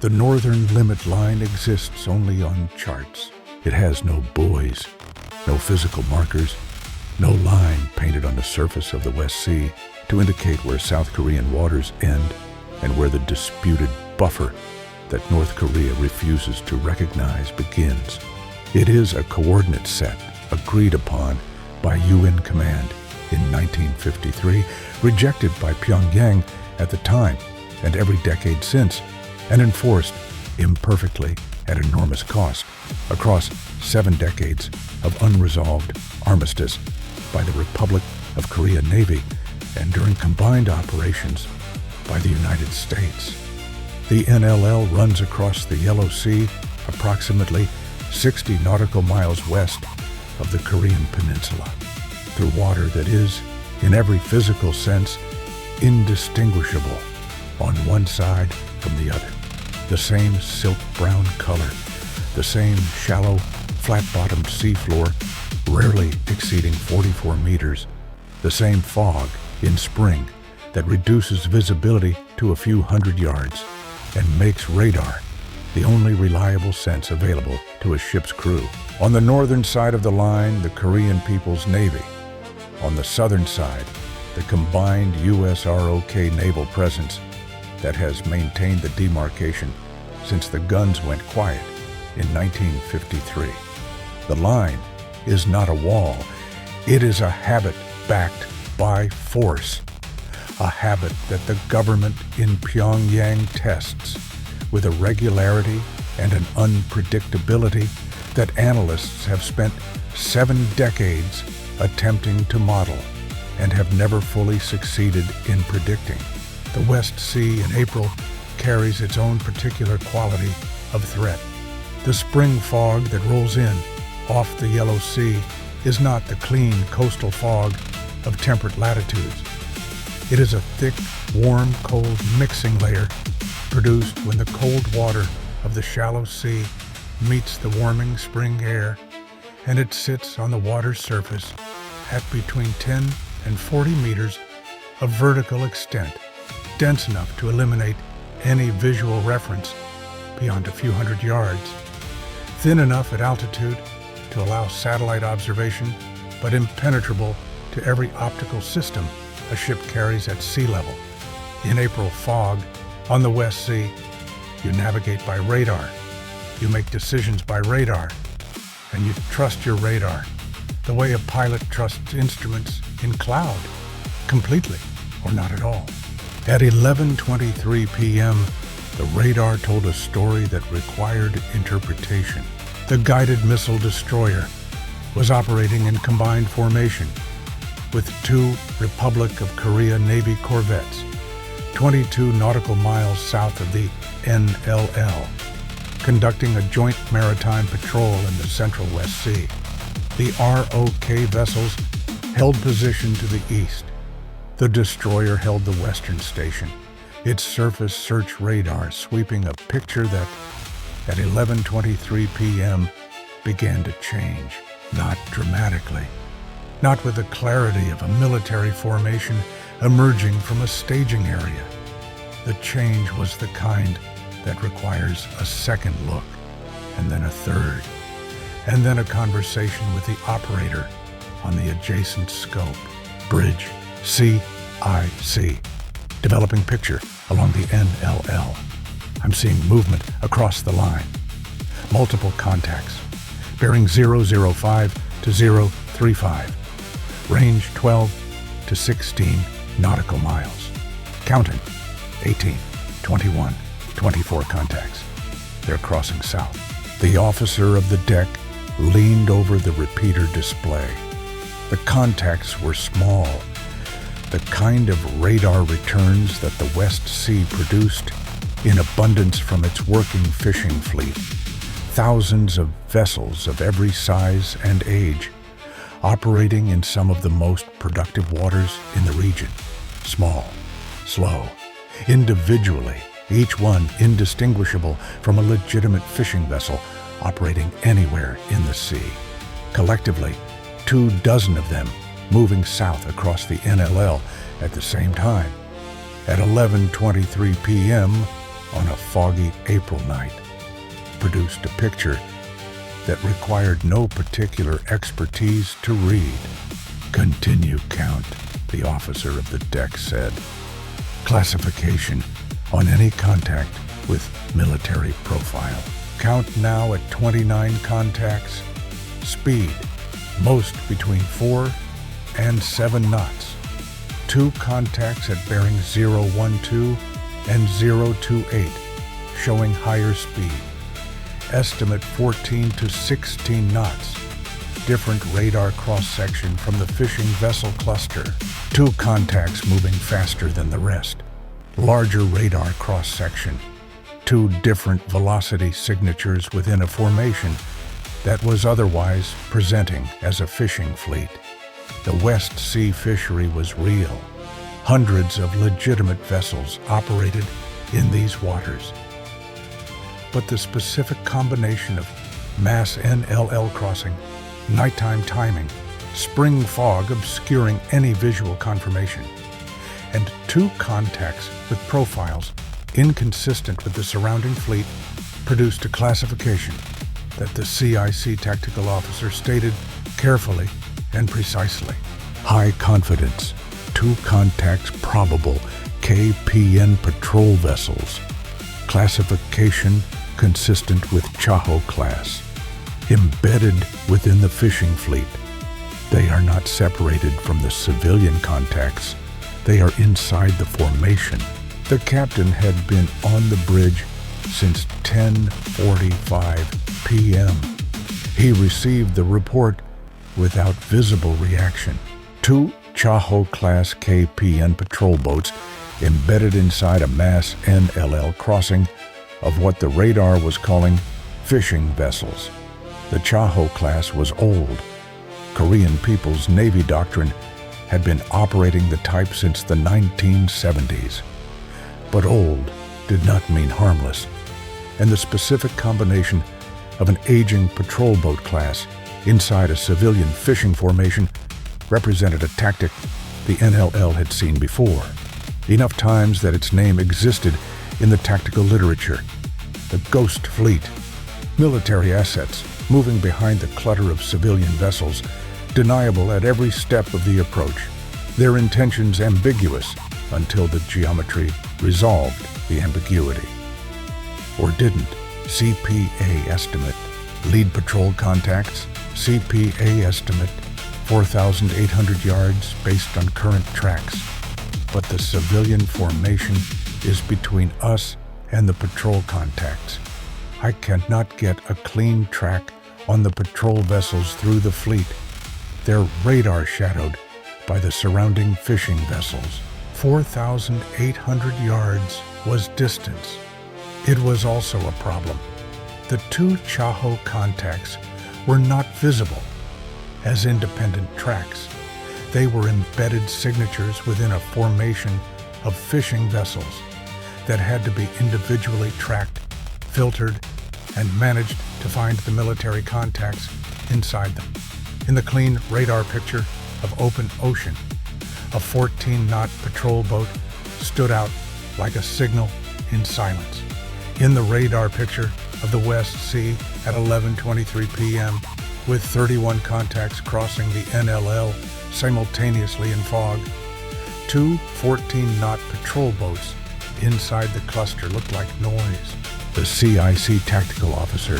The northern limit line exists only on charts. It has no buoys, no physical markers, no line painted on the surface of the West Sea to indicate where South Korean waters end and where the disputed buffer that North Korea refuses to recognize begins. It is a coordinate set agreed upon by UN Command in 1953, rejected by Pyongyang at the time and every decade since, and enforced imperfectly at enormous cost across 7 decades of unresolved armistice by the Republic of Korea Navy and during combined operations by the United States. The NLL runs across the Yellow Sea approximately 60 nautical miles west of the Korean peninsula, through water that is, in every physical sense, indistinguishable on one side from the other. The same silk brown color, the same shallow, flat-bottomed seafloor, rarely exceeding 44 meters, the same fog in spring that reduces visibility to a few hundred yards and makes radar the only reliable sense available to a ship's crew. On the northern side of the line, the Korean People's Navy. On the southern side, the combined US-ROK naval presence that has maintained the demarcation since the guns went quiet in 1953. The line is not a wall. It is a habit backed by force, a habit that the government in Pyongyang tests with a regularity and an unpredictability that analysts have spent 7 decades attempting to model and have never fully succeeded in predicting. The West Sea in April carries its own particular quality of threat. The spring fog that rolls in off the Yellow Sea is not the clean coastal fog of temperate latitudes. It is a thick, warm, cold mixing layer produced when the cold water of the shallow sea meets the warming spring air, and it sits on the water's surface at between 10 and 40 meters of vertical extent, dense enough to eliminate any visual reference beyond a few hundred yards, thin enough at altitude to allow satellite observation, but impenetrable to every optical system a ship carries at sea level. In April fog on the West Sea, you navigate by radar, you make decisions by radar, and you trust your radar the way a pilot trusts instruments in cloud, completely or not at all. At 11:23 p.m., the radar told a story that required interpretation. The guided missile destroyer was operating in combined formation with 2 Republic of Korea Navy corvettes, 22 nautical miles south of the NLL, conducting a joint maritime patrol in the central West Sea. The ROK vessels held position to the east. The destroyer held the western station, its surface search radar sweeping a picture that, at 11:23 p.m., began to change, not dramatically, not with the clarity of a military formation emerging from a staging area. The change was the kind that requires a second look, and then a third, and then a conversation with the operator on the adjacent scope. Bridge, CIC, developing picture along the NLL. I'm seeing movement across the line. Multiple contacts, bearing 005 to 035, range 12 to 16 nautical miles. Counting, 18, 21, 24 contacts. They're crossing south. The officer of the deck leaned over the repeater display. The contacts were small, the kind of radar returns that the West Sea produced in abundance from its working fishing fleet. Thousands of vessels of every size and age, operating in some of the most productive waters in the region. Small, slow, individually, each one indistinguishable from a legitimate fishing vessel operating anywhere in the sea. Collectively, 24 of them moving south across the NLL at the same time. At 11:23 p.m., on a foggy April night produced a picture that required no particular expertise to read. "Continue count," the officer of the deck said. "Classification on any contact with military profile. Count now at 29 contacts. Speed, most between 4 and 7 knots. 2 contacts at bearing 012 and 028, showing higher speed. Estimate 14 to 16 knots. Different radar cross-section from the fishing vessel cluster. 2 contacts moving faster than the rest. Larger radar cross-section. 2 different velocity signatures within a formation that was otherwise presenting as a fishing fleet. The West Sea fishery was real. Hundreds of legitimate vessels operated in these waters. But the specific combination of mass NLL crossing, nighttime timing, spring fog obscuring any visual confirmation, and 2 contacts with profiles inconsistent with the surrounding fleet produced a classification that the CIC tactical officer stated carefully and precisely. High confidence, 2 contacts probable KPN patrol vessels. Classification consistent with Chaho-class. Embedded within the fishing fleet. They are not separated from the civilian contacts. They are inside the formation. The captain had been on the bridge since 10:45 p.m. He received the report without visible reaction. 2 Chaho-class KPN patrol boats embedded inside a mass NLL crossing of what the radar was calling fishing vessels. The Chaho-class was old. Korean People's Navy doctrine had been operating the type since the 1970s. But old did not mean harmless, and the specific combination of an aging patrol boat class inside a civilian fishing formation represented a tactic the NLL had seen before, enough times that its name existed in the tactical literature. The Ghost Fleet, military assets moving behind the clutter of civilian vessels, deniable at every step of the approach, their intentions ambiguous until the geometry resolved the ambiguity. Or didn't. CPA estimate. Lead patrol contacts. CPA estimate 4,800 yards based on current tracks. But the civilian formation is between us and the patrol contacts. I cannot get a clean track on the patrol vessels through the fleet. They're radar shadowed by the surrounding fishing vessels. 4,800 yards was distance. It was also a problem. The 2 Chaho contacts were not visible as independent tracks. They were embedded signatures within a formation of fishing vessels that had to be individually tracked, filtered, and managed to find the military contacts inside them. In the clean radar picture of open ocean, a 14-knot patrol boat stood out like a signal in silence. In the radar picture of the West Sea at 11:23 p.m., with 31 contacts crossing the NLL simultaneously in fog, 2 14-knot patrol boats inside the cluster looked like noise. The CIC tactical officer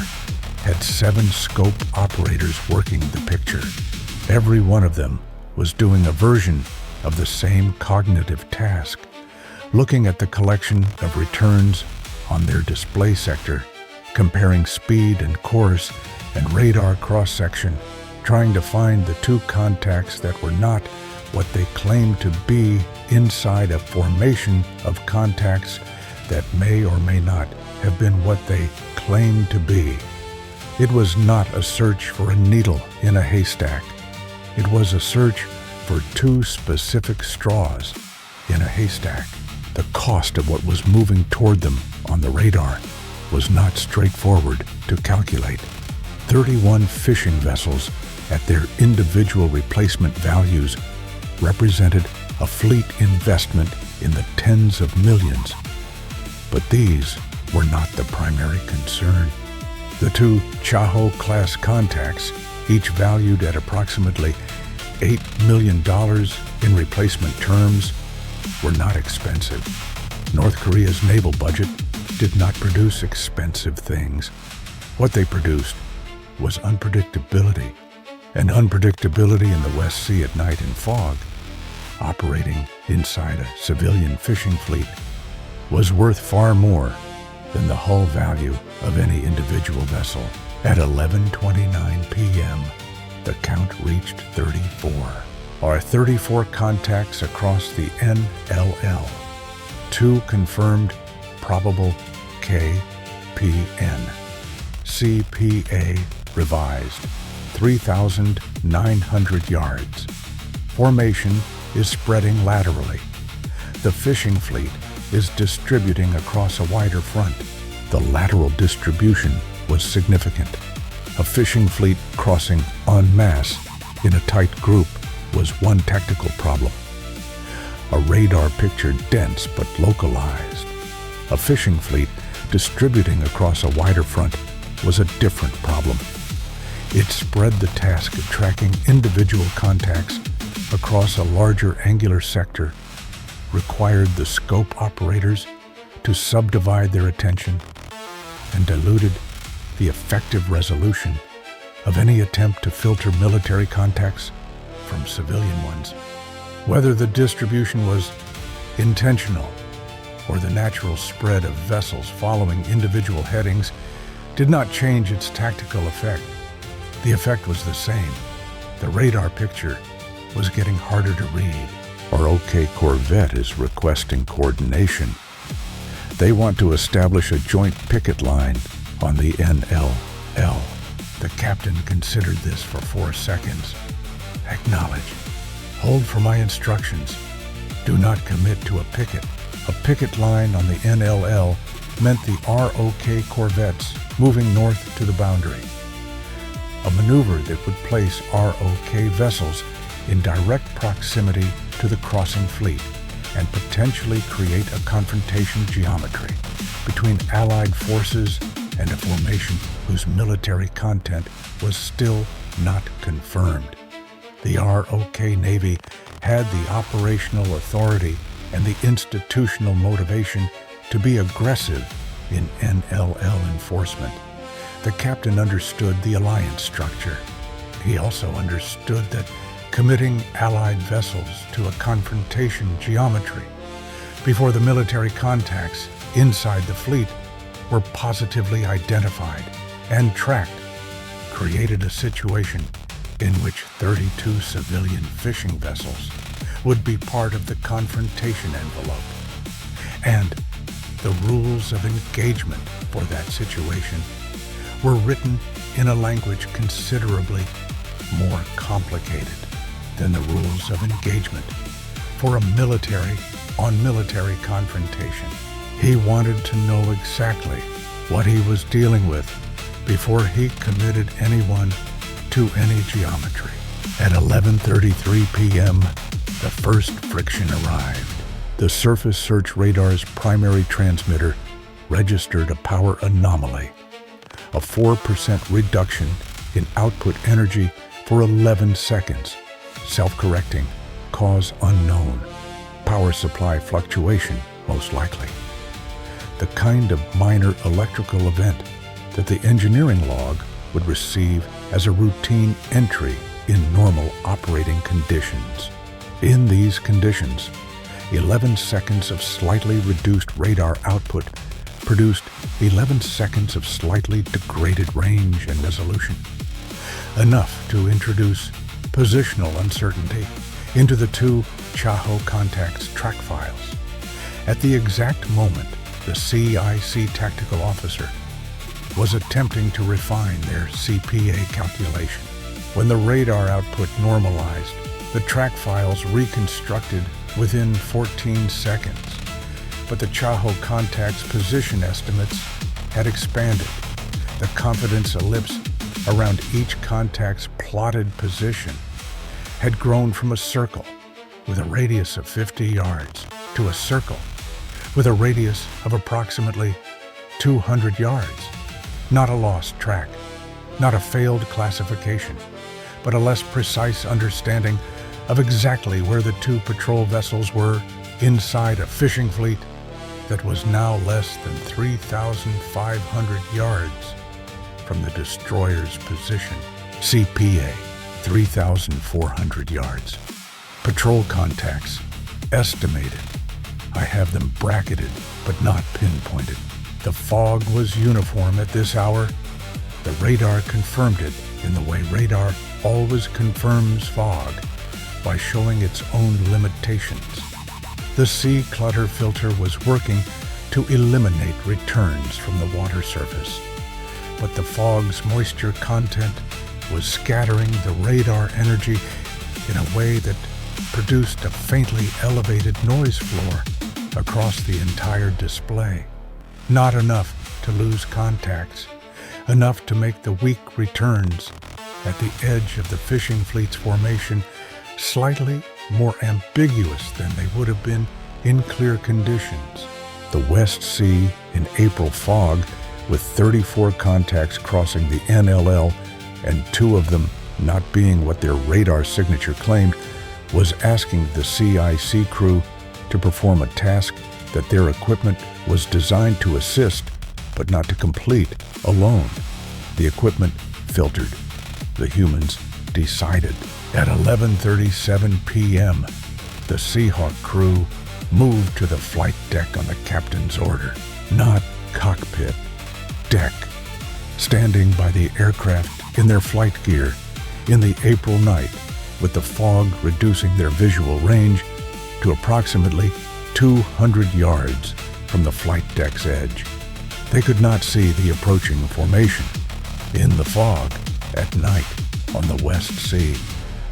had 7 scope operators working the picture. Every one of them was doing a version of the same cognitive task, looking at the collection of returns on their display sector, comparing speed and course and radar cross-section, trying to find the 2 contacts that were not what they claimed to be inside a formation of contacts that may or may not have been what they claimed to be. It was not a search for a needle in a haystack. It was a search for 2 specific straws in a haystack. The cost of what was moving toward them on the radar was not straightforward to calculate. 31 fishing vessels at their individual replacement values represented a fleet investment in the tens of millions. But these were not the primary concern. The two Chaho-class contacts, each valued at approximately $8 million in replacement terms, were not expensive. North Korea's naval budget did not produce expensive things. What they produced was unpredictability, and unpredictability in the West Sea at night in fog, operating inside a civilian fishing fleet, was worth far more than the hull value of any individual vessel. At 11:29 p.m., the count reached 34. Our 34 contacts across the NLL, 2 confirmed probable KPN, CPA revised, 3,900 yards. Formation is spreading laterally. The fishing fleet is distributing across a wider front. The lateral distribution was significant. A fishing fleet crossing en masse in a tight group was one technical problem. A radar picture dense but localized. A fishing fleet distributing across a wider front was a different problem. It spread the task of tracking individual contacts across a larger angular sector, required the scope operators to subdivide their attention, and diluted the effective resolution of any attempt to filter military contacts from civilian ones. Whether the distribution was intentional or the natural spread of vessels following individual headings did not change its tactical effect. The effect was the same. The radar picture was getting harder to read. Our OK Corvette is requesting coordination. They want to establish a joint picket line on the NLL. The captain considered this for 4 seconds. Acknowledge. Hold for my instructions. Do not commit to a picket. A picket line on the NLL meant the ROK corvettes moving north to the boundary. A maneuver that would place ROK vessels in direct proximity to the crossing fleet and potentially create a confrontation geometry between Allied forces and a formation whose military content was still not confirmed. The ROK Navy had the operational authority and the institutional motivation to be aggressive in NLL enforcement. The captain understood the alliance structure. He also understood that committing Allied vessels to a confrontation geometry before the military contacts inside the fleet were positively identified and tracked created a situation in which 32 civilian fishing vessels would be part of the confrontation envelope. And the rules of engagement for that situation were written in a language considerably more complicated than the rules of engagement for a military-on-military confrontation. He wanted to know exactly what he was dealing with before he committed anyone to any geometry. At 11:33 p.m., the first friction arrived. The surface search radar's primary transmitter registered a power anomaly, a 4% reduction in output energy for 11 seconds. Self-correcting, cause unknown, power supply fluctuation most likely. The kind of minor electrical event that the engineering log would receive as a routine entry in normal operating conditions. In these conditions, 11 seconds of slightly reduced radar output produced 11 seconds of slightly degraded range and resolution, enough to introduce positional uncertainty into the two Chaho contacts track files. At the exact moment, the CIC tactical officer was attempting to refine their CPA calculation. When the radar output normalized, the track files reconstructed within 14 seconds, but the Chaho contact's position estimates had expanded. The confidence ellipse around each contact's plotted position had grown from a circle with a radius of 50 yards to a circle with a radius of approximately 200 yards. Not a lost track, not a failed classification, but a less precise understanding of exactly where the two patrol vessels were inside a fishing fleet that was now less than 3,500 yards from the destroyer's position. CPA, 3,400 yards. Patrol contacts, estimated. I have them bracketed, but not pinpointed. The fog was uniform at this hour. The radar confirmed it in the way radar always confirms fog, by showing its own limitations. The sea clutter filter was working to eliminate returns from the water surface, but the fog's moisture content was scattering the radar energy in a way that produced a faintly elevated noise floor across the entire display. Not enough to lose contacts, enough to make the weak returns at the edge of the fishing fleet's formation slightly more ambiguous than they would have been in clear conditions. The West Sea in April fog, with 34 contacts crossing the NLL and 2 of them not being what their radar signature claimed, was asking the CIC crew to perform a task that their equipment was designed to assist, but not to complete, alone. The equipment filtered. The humans decided. At 11:37 p.m., the Seahawk crew moved to the flight deck on the captain's order. Not cockpit, deck. Standing by the aircraft in their flight gear in the April night, with the fog reducing their visual range to approximately 200 yards from the flight deck's edge. They could not see the approaching formation. In the fog, at night, on the West Sea,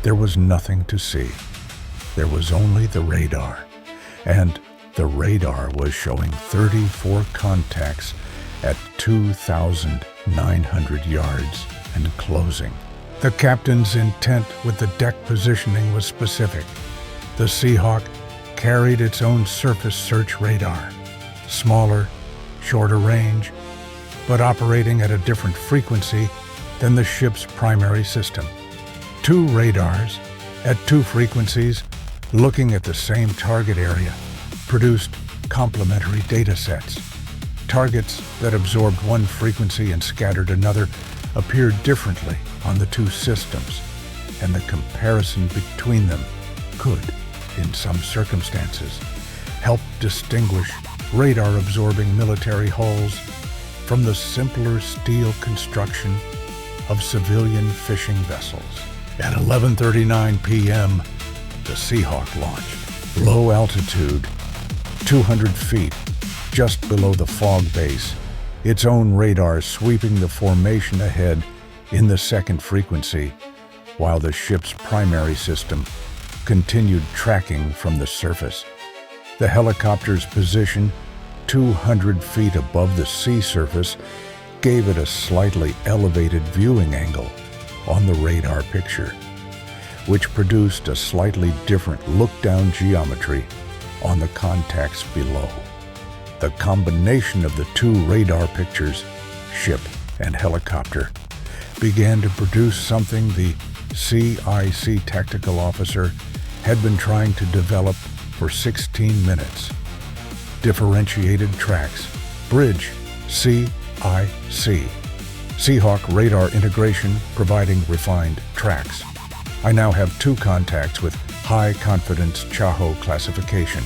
there was nothing to see. There was only the radar, and the radar was showing 34 contacts at 2,900 yards and closing. The captain's intent with the deck positioning was specific. The Seahawk carried its own surface search radar, smaller, shorter range, but operating at a different frequency than the ship's primary system. 2 radars at 2 frequencies looking at the same target area produced complementary data sets. Targets that absorbed one frequency and scattered another appeared differently on the 2 systems, and the comparison between them could, in some circumstances, help distinguish radar-absorbing military hulls from the simpler steel construction of civilian fishing vessels. At 11:39 p.m., the Seahawk launched. Low altitude, 200 feet, just below the fog base, its own radar sweeping the formation ahead in the 2nd frequency, while the ship's primary system continued tracking from the surface. The helicopter's position, 200 feet above the sea surface, gave it a slightly elevated viewing angle on the radar picture, which produced a slightly different look-down geometry on the contacts below. The combination of the 2 radar pictures, ship and helicopter, began to produce something the CIC tactical officer had been trying to develop for 16 minutes. Differentiated tracks, bridge, CIC. Seahawk radar integration providing refined tracks. I now have 2 contacts with high confidence Chaho classification,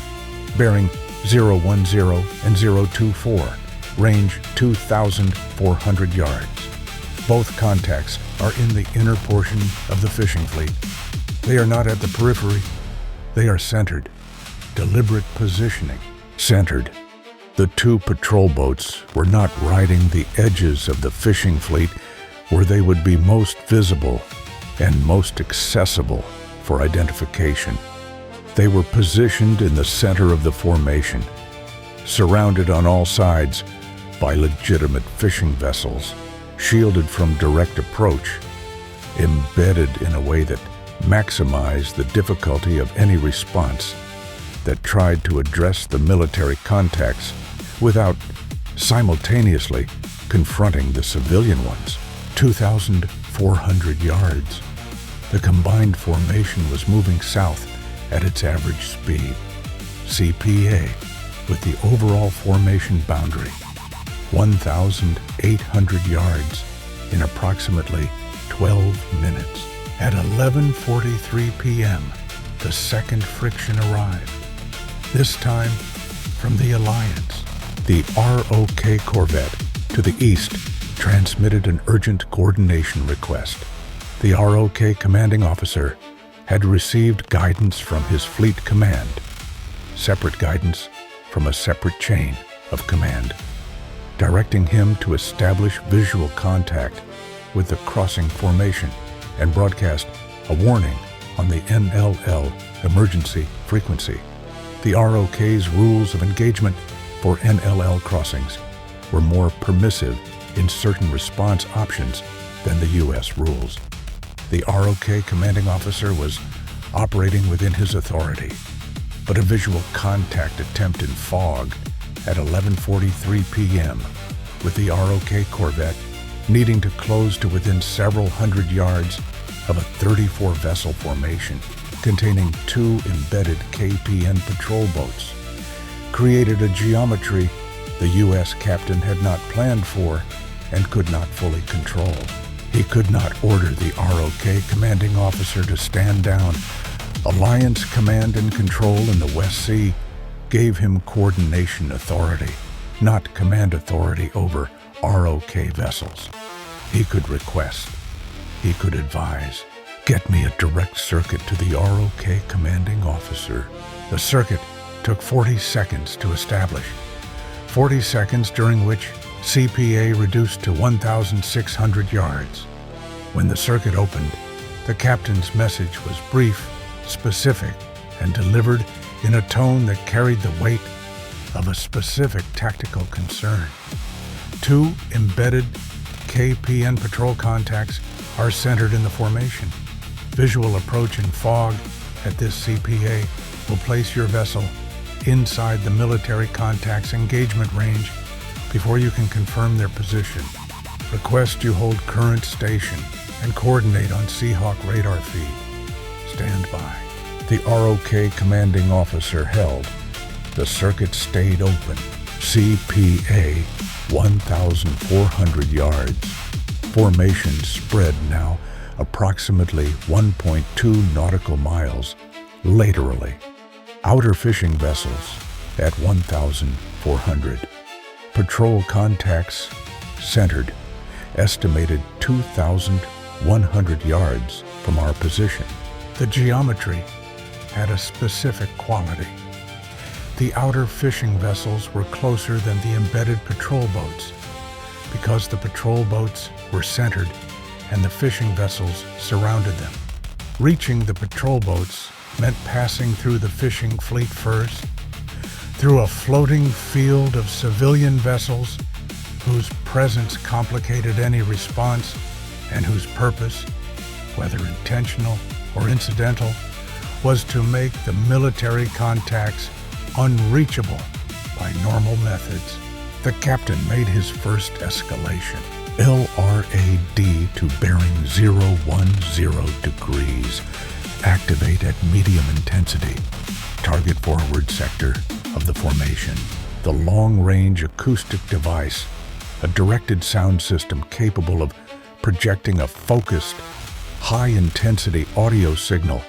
bearing 010 and 024, range 2,400 yards. Both contacts are in the inner portion of the fishing fleet. They are not at the periphery. They are centered. Deliberate positioning. Centered. The 2 patrol boats were not riding the edges of the fishing fleet where they would be most visible and most accessible for identification. They were positioned in the center of the formation, surrounded on all sides by legitimate fishing vessels, shielded from direct approach, embedded in a way that maximized the difficulty of any response that tried to address the military contacts without simultaneously confronting the civilian ones, 2,400 yards. The combined formation was moving south at its average speed, CPA, with the overall formation boundary, 1,800 yards in approximately 12 minutes. At 11:43 p.m., the second friction arrived, this time from the Alliance. The ROK corvette to the east transmitted an urgent coordination request. The ROK commanding officer had received guidance from his fleet command, separate guidance from a separate chain of command, directing him to establish visual contact with the crossing formation and broadcast a warning on the NLL emergency frequency. The ROK's rules of engagement for NLL crossings were more permissive in certain response options than the U.S. rules. The ROK commanding officer was operating within his authority, but a visual contact attempt in fog at 11:43 p.m. with the ROK corvette needing to close to within several hundred yards of a 34-vessel formation containing 2 embedded KPN patrol boats created a geometry the U.S. captain had not planned for and could not fully control. He could not order the ROK commanding officer to stand down. Alliance command and control in the West Sea gave him coordination authority, not command authority over ROK vessels. He could request, he could advise, get me a direct circuit to the ROK commanding officer. The circuit took 40 seconds to establish, 40 seconds during which CPA reduced to 1,600 yards. When the circuit opened, the captain's message was brief, specific, and delivered in a tone that carried the weight of a specific tactical concern. 2 embedded KPN patrol contacts are centered in the formation. Visual approach in fog at this CPA will place your vessel inside the military contact's engagement range before you can confirm their position. Request you hold current station and coordinate on Seahawk radar feed. Stand by. The ROK commanding officer held. The circuit stayed open. CPA 1,400 yards. Formation spread now approximately 1.2 nautical miles laterally. Outer fishing vessels at 1,400. Patrol contacts centered, estimated 2,100 yards from our position. The geometry had a specific quality. The outer fishing vessels were closer than the embedded patrol boats because the patrol boats were centered and the fishing vessels surrounded them. Reaching the patrol boats meant passing through the fishing fleet first, through a floating field of civilian vessels whose presence complicated any response and whose purpose, whether intentional or incidental, was to make the military contacts unreachable by normal methods. The captain made his first escalation, LRAD to bearing 010 degrees. Activate at medium intensity. Target forward sector of the formation. The long-range acoustic device, a directed sound system capable of projecting a focused, high-intensity audio signal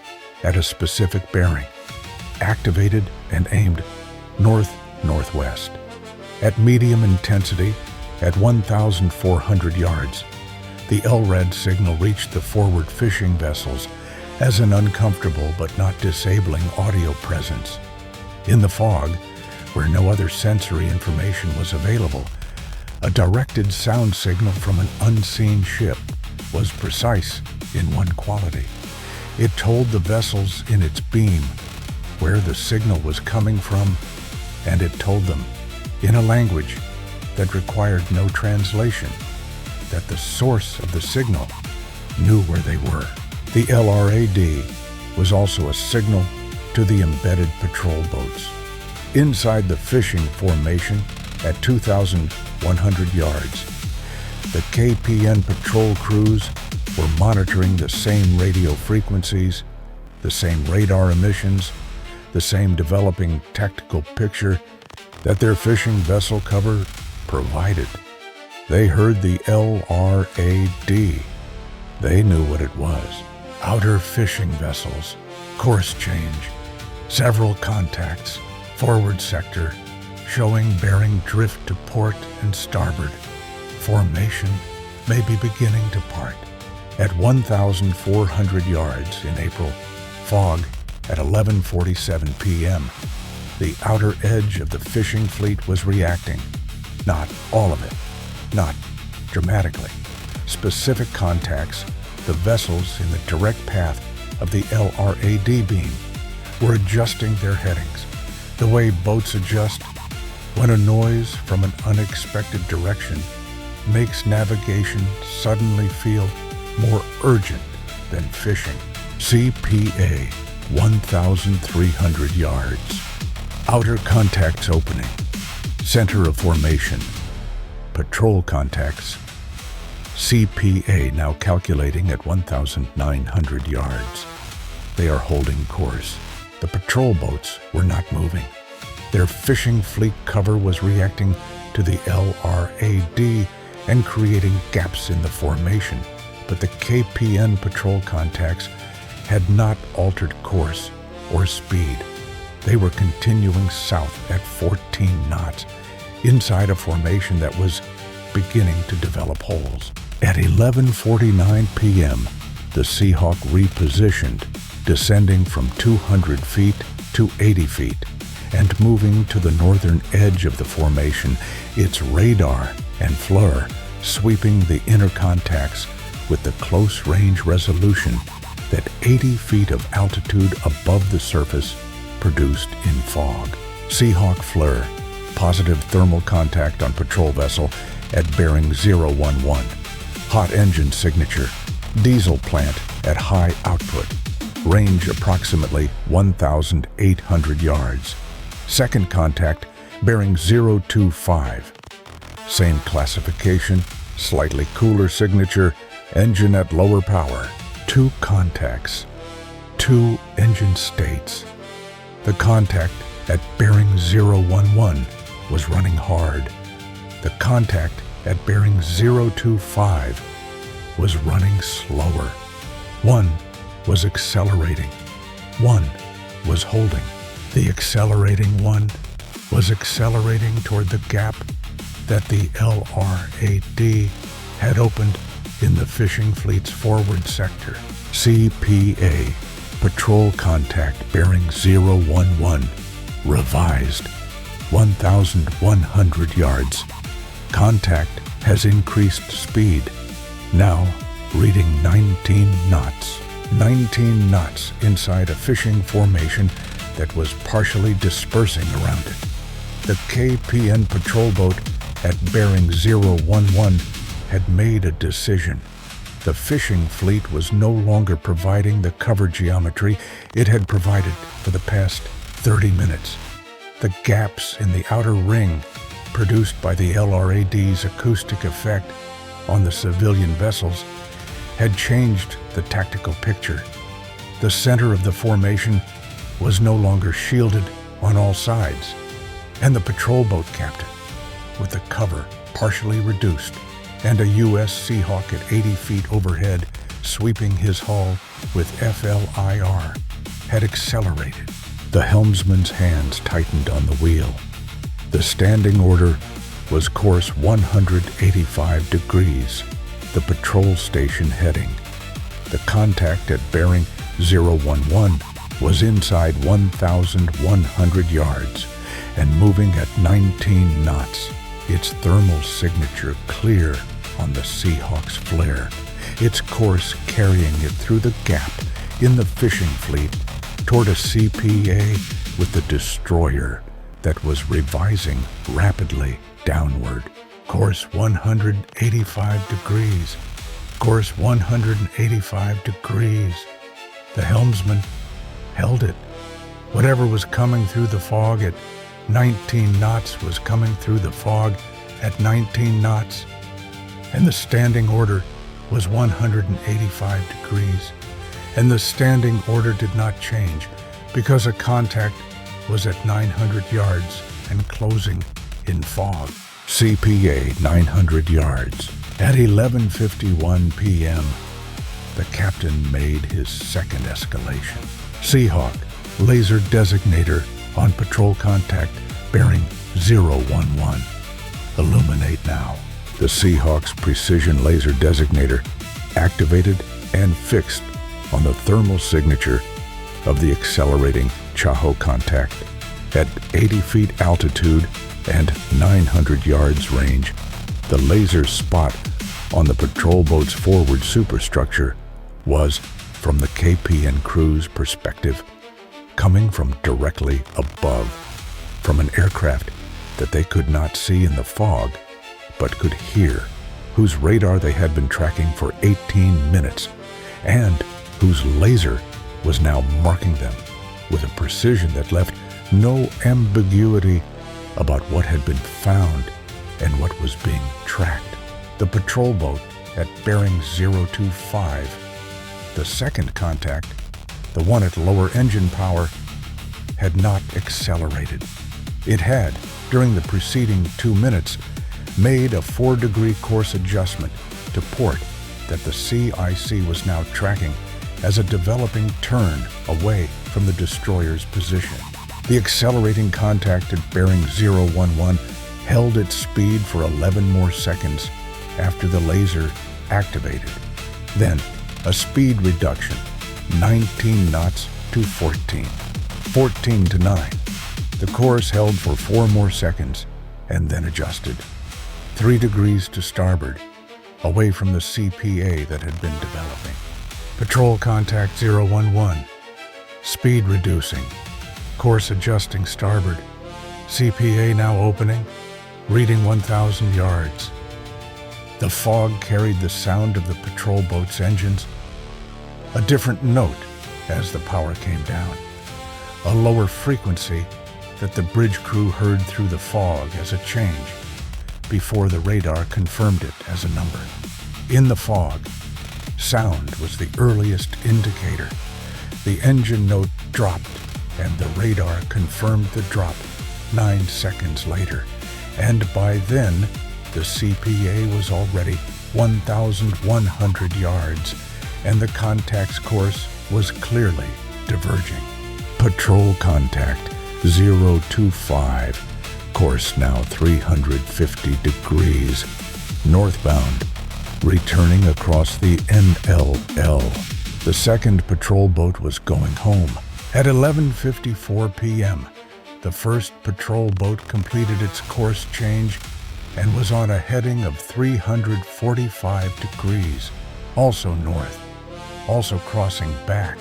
at a specific bearing. Activated and aimed north-northwest. At medium intensity, at 1,400 yards, the LRAD signal reached the forward fishing vessels as an uncomfortable but not disabling audio presence. In the fog, where no other sensory information was available, a directed sound signal from an unseen ship was precise in one quality. It told the vessels in its beam where the signal was coming from, and it told them, in a language that required no translation, that the source of the signal knew where they were. The LRAD was also a signal to the embedded patrol boats. Inside the fishing formation at 2,100 yards. The KPN patrol crews were monitoring the same radio frequencies, the same radar emissions, the same developing tactical picture that their fishing vessel cover provided. They heard the LRAD. They knew what it was. Outer fishing vessels, course change, several contacts, forward sector, showing bearing drift to port and starboard. Formation may be beginning to part. At 1,400 yards in April, fog at 11:47 p.m., the outer edge of the fishing fleet was reacting. Not all of it, not dramatically. Specific contacts, the vessels in the direct path of the LRAD beam, were adjusting their headings, the way boats adjust when a noise from an unexpected direction makes navigation suddenly feel more urgent than fishing. CPA 1,300 yards. Outer contacts opening. Center of formation. Patrol contacts. CPA now calculating at 1,900 yards. They are holding course. The patrol boats were not moving. Their fishing fleet cover was reacting to the LRAD and creating gaps in the formation, but the KPN patrol contacts had not altered course or speed. They were continuing south at 14 knots, inside a formation that was beginning to develop holes. At 11:49 p.m., the Seahawk repositioned, descending from 200 feet to 80 feet, and moving to the northern edge of the formation, its radar and FLIR sweeping the inner contacts with the close-range resolution that 80 feet of altitude above the surface produced in fog. Seahawk FLIR, positive thermal contact on patrol vessel at bearing 011. Hot engine signature, diesel plant at high output, range approximately 1,800 yards. Second contact, bearing 025. Same classification, slightly cooler signature, engine at lower power. Two contacts, two engine states. The contact at bearing 011 was running hard. The contact at bearing 025 was running slower. One was accelerating. One was holding. The accelerating one was accelerating toward the gap that the LRAD had opened in the fishing fleet's forward sector. CPA, patrol contact bearing 011, revised, 1,100 yards. Contact has increased speed, now reading 19 knots. 19 knots inside a fishing formation that was partially dispersing around it. The KPN patrol boat at bearing 011 had made a decision. The fishing fleet was no longer providing the cover geometry it had provided for the past 30 minutes. The gaps in the outer ring produced by the LRAD's acoustic effect on the civilian vessels had changed the tactical picture. The center of the formation was no longer shielded on all sides, and the patrol boat captain, with the cover partially reduced and a U.S. Seahawk at 80 feet overhead sweeping his hull with FLIR, had accelerated. The helmsman's hands tightened on the wheel. The standing order was course 185 degrees, the patrol station heading. The contact at bearing 011 was inside 1,100 yards and moving at 19 knots, its thermal signature clear on the Seahawk's flare, its course carrying it through the gap in the fishing fleet toward a CPA with the destroyer that was revising rapidly downward. Course 185 degrees. Course 185 degrees. The helmsman held it. Whatever was coming through the fog at 19 knots was coming through the fog at 19 knots, and the standing order was 185 degrees, and the standing order did not change because a contact was at 900 yards and closing in fog. CPA 900 yards. At 11:51 p.m., the captain made his second escalation. Seahawk, laser designator on patrol contact bearing 011. Illuminate now. The Seahawk's precision laser designator activated and fixed on the thermal signature of the accelerating Chaho contact at 80 feet altitude and 900 yards range. The laser spot on the patrol boat's forward superstructure was, from the KPN crew's perspective, coming from directly above, from an aircraft that they could not see in the fog, but could hear, whose radar they had been tracking for 18 minutes, and whose laser was now marking them with a precision that left no ambiguity about what had been found and what was being tracked. The patrol boat at bearing 025, the second contact, the one at lower engine power, had not accelerated. It had, during the preceding 2 minutes, made a 4-degree course adjustment to port that the CIC was now tracking as a developing turn away from the destroyer's position. The accelerating contact at bearing 011 held its speed for 11 more seconds after the laser activated. Then, a speed reduction, 19 knots to 14, 14 to 9. The course held for 4 more seconds and then adjusted. 3 degrees to starboard, away from the CPA that had been developing. Patrol contact 011, speed reducing, course adjusting starboard, CPA now opening, reading 1,000 yards. The fog carried the sound of the patrol boat's engines, a different note as the power came down, a lower frequency that the bridge crew heard through the fog as a change, before the radar confirmed it as a number. In the fog, sound was the earliest indicator. The engine note dropped, and the radar confirmed the drop 9 seconds later, and by then, the CPA was already 1,100 yards, and the contact's course was clearly diverging. Patrol contact 025, course now 350 degrees, northbound, returning across the NLL. The second patrol boat was going home. At 11:54 p.m., the first patrol boat completed its course change and was on a heading of 345 degrees, also north, also crossing back.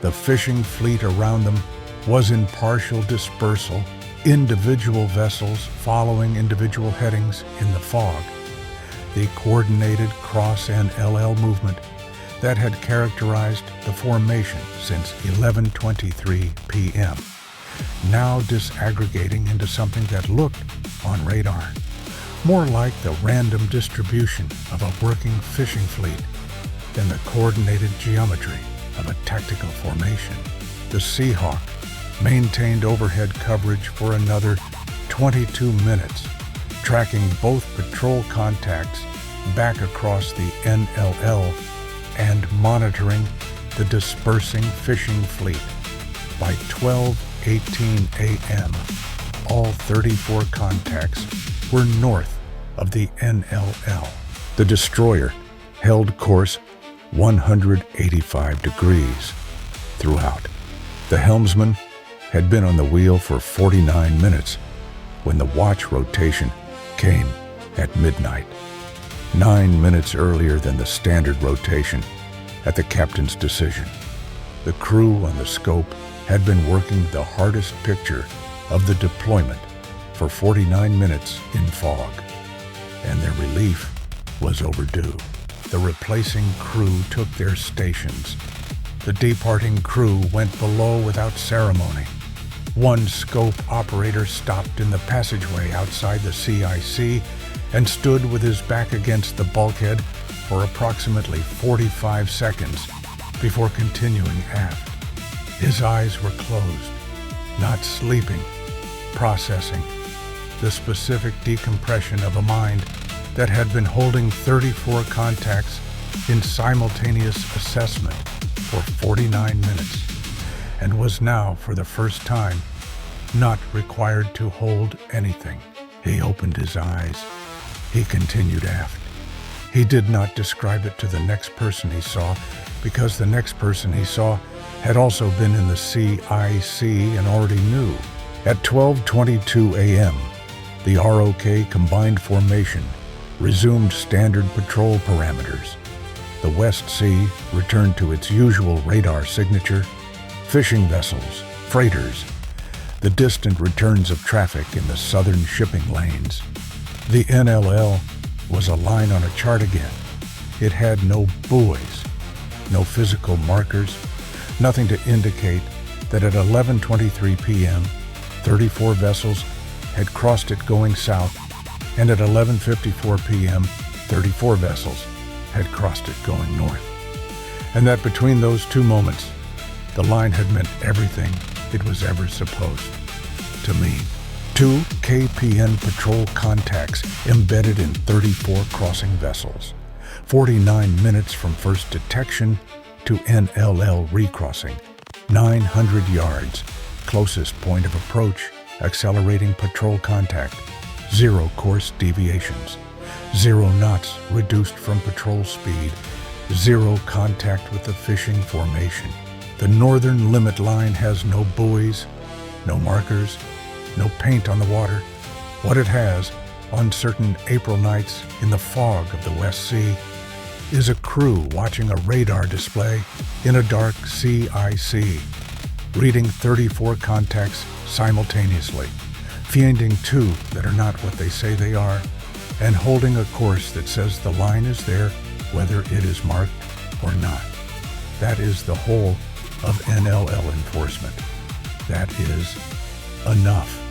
The fishing fleet around them was in partial dispersal, individual vessels following individual headings in the fog. The coordinated cross-NLL movement that had characterized the formation since 11:23 p.m., now disaggregating into something that looked, on radar, more like the random distribution of a working fishing fleet than the coordinated geometry of a tactical formation. The Seahawk maintained overhead coverage for another 22 minutes, tracking both patrol contacts back across the NLL and monitoring the dispersing fishing fleet. By 12:18 a.m., all 34 contacts were north of the NLL. The destroyer held course 185 degrees throughout. The helmsman had been on the wheel for 49 minutes when the watch rotation came at midnight, 9 minutes earlier than the standard rotation at the captain's decision. The crew on the scope had been working the hardest picture of the deployment for 49 minutes in fog, and their relief was overdue. The replacing crew took their stations. The departing crew went below without ceremony. One scope operator stopped in the passageway outside the CIC and stood with his back against the bulkhead for approximately 45 seconds before continuing aft. His eyes were closed, not sleeping, processing the specific decompression of a mind that had been holding 34 contacts in simultaneous assessment for 49 minutes and was now, for the first time, not required to hold anything. He opened his eyes. He continued aft. He did not describe it to the next person he saw because the next person he saw had also been in the CIC and already knew. At 12:22 a.m., the ROK combined formation resumed standard patrol parameters. The West Sea returned to its usual radar signature, fishing vessels, freighters, the distant returns of traffic in the southern shipping lanes. The NLL was a line on a chart again. It had no buoys, no physical markers, nothing to indicate that at 11:23 p.m., 34 vessels had crossed it going south, and at 11:54 p.m., 34 vessels had crossed it going north. And that between those two moments, the line had meant everything it was ever supposed to mean. 2 KPN patrol contacts embedded in 34 crossing vessels, 49 minutes from first detection to NLL recrossing, 900 yards, closest point of approach, accelerating patrol contact, 0 course deviations, 0 knots reduced from patrol speed, 0 contact with the fishing formation. The northern limit line has no buoys, no markers, no paint on the water. What it has, on certain April nights in the fog of the West Sea, is a crew watching a radar display in a dark CIC, reading 34 contacts simultaneously, finding 2 that are not what they say they are, and holding a course that says the line is there whether it is marked or not. That is the whole of NLL enforcement. That is enough.